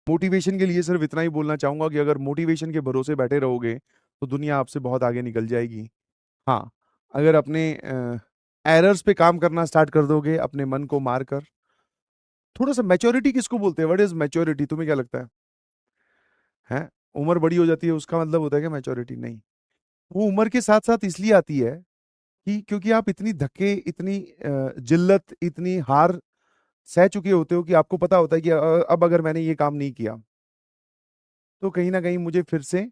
Motivation के लिए सिर्फ इतना ही बोलना चाहूंगा कि अगर मोटिवेशन के भरोसे बैठे रहोगे तो दुनिया आपसे बहुत आगे निकल जाएगी। हाँ, अगर अपने एरर्स पे काम करना स्टार्ट कर दोगे, अपने मन को मार कर, थोड़ा सा मैच्योरिटी किसको बोलते हैं? व्हाट इज मैच्योरिटी, तुम्हें क्या लगता है? उम्र बड़ी हो जाती है उसका मतलब होता है कि मैच्योरिटी नहीं। वो उम्र के साथ साथ इसलिए आती है कि क्योंकि आप इतनी धक्के, इतनी जिल्लत, इतनी हार सह चुके होते हो कि आपको पता होता है कि अब अगर मैंने ये काम नहीं किया तो कहीं ना कहीं मुझे फिर से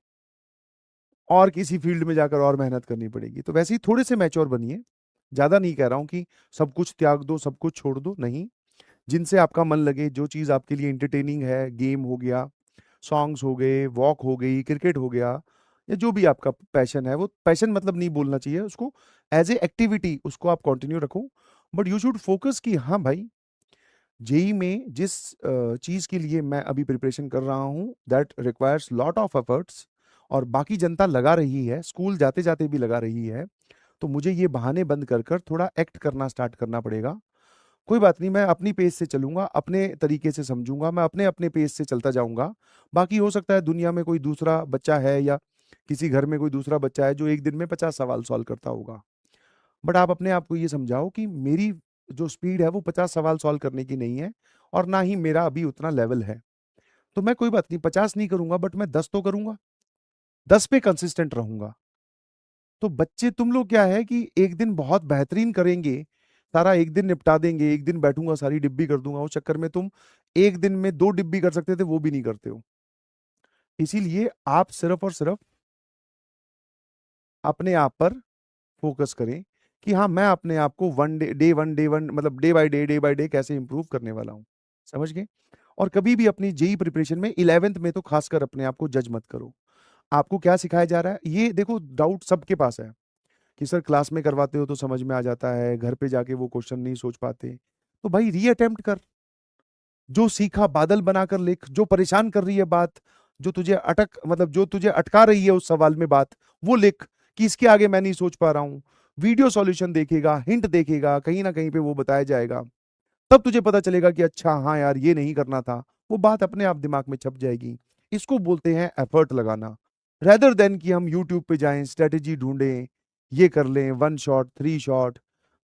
और किसी फील्ड में जाकर और मेहनत करनी पड़ेगी। तो वैसे ही थोड़े से मैच्योर बनिए। ज्यादा नहीं कह रहा हूं कि सब कुछ त्याग दो, सब कुछ छोड़ दो, नहीं। जिनसे आपका मन लगे, जो चीज आपके लिए इंटरटेनिंग है, गेम हो गया, सॉन्ग्स हो गए, वॉक हो गई, क्रिकेट हो गया, या जो भी आपका पैशन है, वो पैशन मतलब नहीं बोलना चाहिए उसको, एज ए एक्टिविटी उसको आप कंटिन्यू रखो। बट यू शुड फोकस कि हाँ भाई, जेई में जिस चीज के लिए मैं अभी प्रिपरेशन कर रहा हूँ, that requires lot of efforts, और बाकी जनता लगा रही है, स्कूल जाते जाते भी लगा रही है, तो मुझे ये बहाने बंद कर कर थोड़ा एक्ट करना स्टार्ट करना पड़ेगा। कोई बात नहीं, मैं अपनी पेस से चलूंगा, अपने तरीके से समझूंगा, मैं अपने अपने पेस से चलता जाऊंगा। बाकी हो सकता है दुनिया में कोई दूसरा बच्चा है, या किसी घर में कोई दूसरा बच्चा है जो एक दिन में 50 सवाल सॉल्व करता होगा। बट आप अपने आप को ये समझाओ कि मेरी जो स्पीड है वो 50 सवाल सॉल्व करने की नहीं है, और ना ही मेरा अभी उतना लेवल है। तो मैं कोई बात नहीं, 50 नहीं करूंगा, बट मैं 10 तो करूंगा, 10 पे कंसिस्टेंट रहूंगा। तो बच्चे तुम लोग क्या है कि एक दिन बहुत बेहतरीन करेंगे, सारा एक दिन निपटा देंगे, एक दिन बैठूंगा सारी डिब्बी कर दूंगा, उस चक्कर में तुम एक दिन में 2 डिब्बी कर सकते थे, वो भी नहीं करते हो। इसीलिए आप सिर्फ और सिर्फ अपने आप पर फोकस करें कि हाँ, मैं अपने आप को वन डे मतलब डे बाय डे कैसे इंप्रूव करने वाला हूँ। समझ गए? और कभी भी अपनी जेई प्रिपरेशन में 11th में तो खासकर अपने आप को जज मत करो। आपको क्या सिखाया जा रहा है ये देखो, डाउट सबके पास है कि सर क्लास में करवाते हो तो समझ में आ जाता है, घर पे जाके वो क्वेश्चन नहीं सोच पाते। तो भाई रीअटेम्प्ट कर, जो सीखा बादल बनाकर लिख, जो परेशान कर रही है बात, जो तुझे मतलब जो तुझे अटका रही है उस सवाल में बात, वो लिख कि इसके आगे मैं नहीं सोच पा रहा हूँ। वीडियो सॉल्यूशन देखेगा, हिंट देखेगा, कहीं ना कहीं पे वो बताया जाएगा, तब तुझे पता चलेगा कि अच्छा हाँ यार ये नहीं करना था। वो बात अपने आप दिमाग में छप जाएगी। इसको बोलते हैं एफर्ट लगाना, रेदर देन कि हम यूट्यूब पे जाएं, स्ट्रेटेजी ढूंढें, ये कर लें, 1 शॉट 3 शॉट,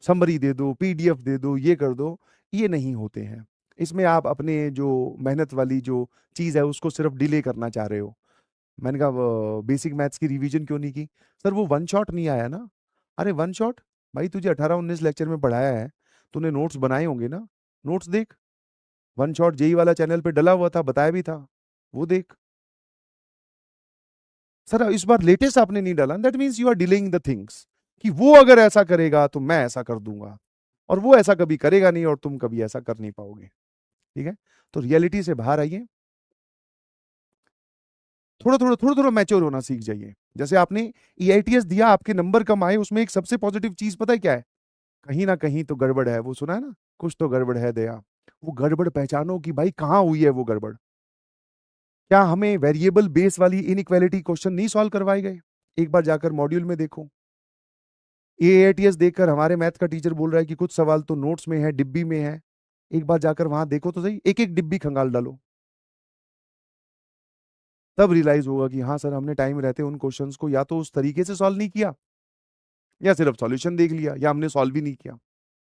समरी दे दो, पीडीएफ दे दो, ये कर दो। ये नहीं होते हैं। इसमें आप अपने जो मेहनत वाली जो चीज है उसको सिर्फ डिले करना चाह रहे हो। मैंने कहा बेसिक मैथ्स की रिवीजन क्यों नहीं की? सर वो 1 शॉट नहीं आया ना। अरे 1 शॉट, भाई तुझे 18-19 लेक्चर में पढ़ाया है, तूने नोट्स बनाए होंगे ना, नोट्स देख। 1 शॉट जेई वाला चैनल पे डला हुआ था, बताया भी था, वो देख। सर इस बार लेटेस्ट आपने नहीं डाला, that means you are delaying the things, कि वो अगर ऐसा करेगा तो मैं ऐसा कर दूंगा, और वो ऐसा कभी करेगा नहीं, और तुम कभी ऐसा कर नहीं पाओगे। ठीक है? तो रियलिटी से बाहर आइए, थोड़ा थोड़ा मैच्योर होना सीख जाइए। जैसे आपने ईआईटीएस दिया, आपके नंबर कम आए, उसमें एक सबसे पॉजिटिव चीज पता है क्या है? कहीं ना कहीं तो गड़बड़ है, वो सुना है ना, कुछ तो गड़बड़ है दया। वो गड़बड़ पहचानो कि भाई कहाँ हुई है वो गड़बड़। क्या हमें वेरिएबल बेस वाली इनइक्वालिटी क्वेश्चन नहीं सॉल्व करवाए गए? एक बार जाकर मॉड्यूल में देखो। एआईटीएस देखकर हमारे मैथ का टीचर बोल रहा है कि कुछ सवाल तो नोट्स में है, डिब्बी में है। एक बार जाकर वहां देखो तो सही, एक एक डिब्बी खंगाल डालो, तब रियलाइज होगा कि हाँ सर, हमने टाइम रहते उन क्वेश्चंस को या तो उस तरीके से सॉल्व नहीं किया, या सिर्फ सॉल्यूशन देख लिया, या हमने सॉल्व ही नहीं किया।